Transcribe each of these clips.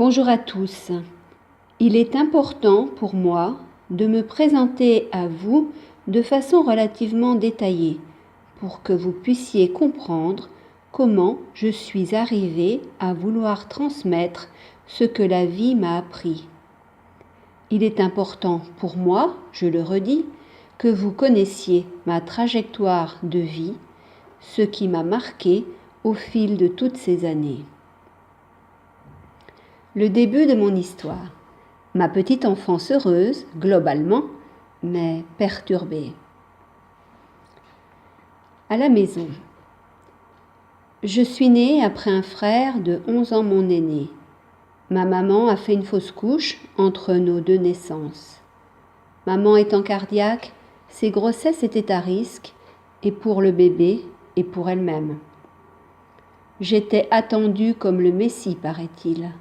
Bonjour à tous. Il est important pour moi de me présenter à vous de façon relativement détaillée pour que vous puissiez comprendre comment je suis arrivée à vouloir transmettre ce que la vie m'a appris. Il est important pour moi, je le redis, que vous connaissiez ma trajectoire de vie, ce qui m'a marqué au fil de toutes ces années. Le début de mon histoire. Ma petite enfance heureuse, globalement, mais perturbée. À la maison. Je suis née après un frère de 11 ans mon aîné. Ma maman a fait une fausse couche entre nos deux naissances. Maman étant cardiaque, ses grossesses étaient à risque, et pour le bébé et pour elle-même. J'étais attendue comme le Messie, paraît-il.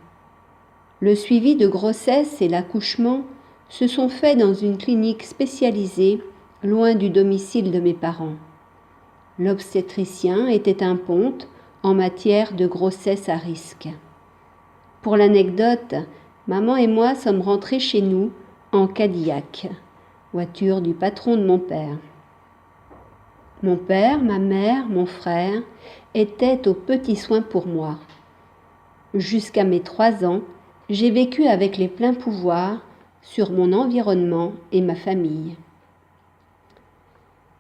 Le suivi de grossesse et l'accouchement se sont faits dans une clinique spécialisée, loin du domicile de mes parents. L'obstétricien était un ponte en matière de grossesse à risque. Pour l'anecdote, maman et moi sommes rentrés chez nous en Cadillac, voiture du patron de mon père. Mon père, ma mère, mon frère étaient aux petits soins pour moi. Jusqu'à mes 3 ans, j'ai vécu avec les pleins pouvoirs sur mon environnement et ma famille.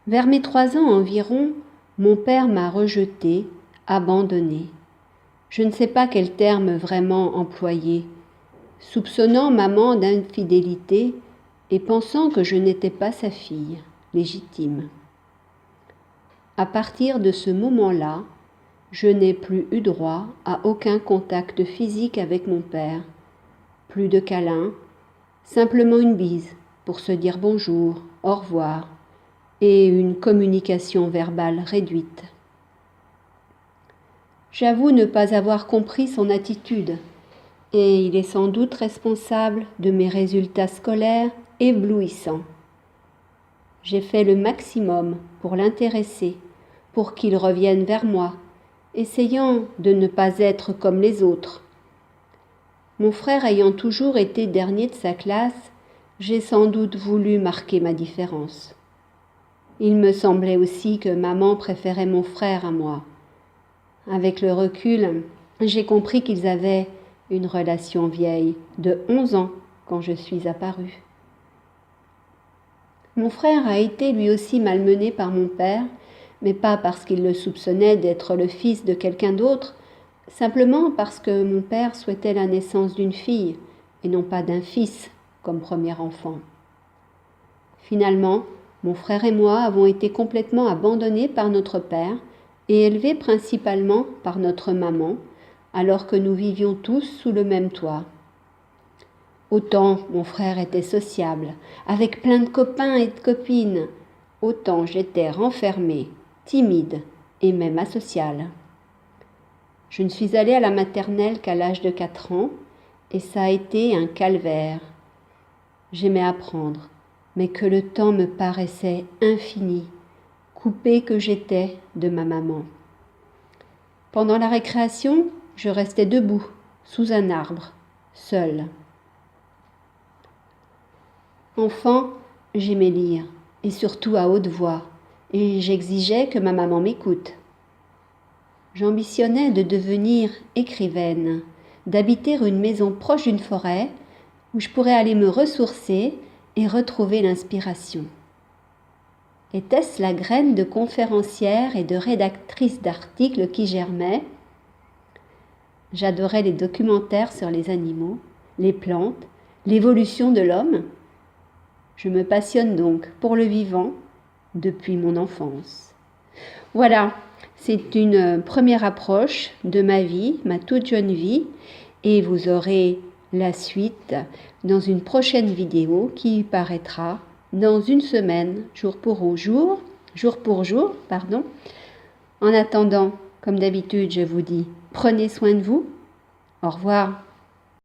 Vers mes 3 ans environ, mon père m'a rejetée, abandonnée. Je ne sais pas quel terme vraiment employer, soupçonnant maman d'infidélité et pensant que je n'étais pas sa fille légitime. À partir de ce moment-là, je n'ai plus eu droit à aucun contact physique avec mon père. Plus de câlins, simplement une bise pour se dire bonjour, au revoir, et une communication verbale réduite. J'avoue ne pas avoir compris son attitude, et il est sans doute responsable de mes résultats scolaires éblouissants. J'ai fait le maximum pour l'intéresser, pour qu'il revienne vers moi, essayant de ne pas être comme les autres. Mon frère ayant toujours été dernier de sa classe, j'ai sans doute voulu marquer ma différence. Il me semblait aussi que maman préférait mon frère à moi. Avec le recul, j'ai compris qu'ils avaient une relation vieille de 11 ans quand je suis apparue. Mon frère a été lui aussi malmené par mon père, mais pas parce qu'il le soupçonnait d'être le fils de quelqu'un d'autre, simplement parce que mon père souhaitait la naissance d'une fille et non pas d'un fils comme premier enfant. Finalement, mon frère et moi avons été complètement abandonnés par notre père et élevés principalement par notre maman, alors que nous vivions tous sous le même toit. Autant mon frère était sociable, avec plein de copains et de copines, autant j'étais renfermée, timide et même asociale. Je ne suis allée à la maternelle qu'à l'âge de 4 ans et ça a été un calvaire. J'aimais apprendre, mais que le temps me paraissait infini, coupée que j'étais de ma maman. Pendant la récréation, je restais debout, sous un arbre, seule. Enfant, j'aimais lire, et surtout à haute voix, et j'exigeais que ma maman m'écoute. J'ambitionnais de devenir écrivaine, d'habiter une maison proche d'une forêt où je pourrais aller me ressourcer et retrouver l'inspiration. Était-ce la graine de conférencière et de rédactrice d'articles qui germait ? J'adorais les documentaires sur les animaux, les plantes, l'évolution de l'homme. Je me passionne donc pour le vivant depuis mon enfance. Voilà, c'est une première approche de ma vie, ma toute jeune vie, et vous aurez la suite dans une prochaine vidéo qui paraîtra dans une semaine, jour pour jour. En attendant, comme d'habitude, je vous dis, prenez soin de vous. Au revoir.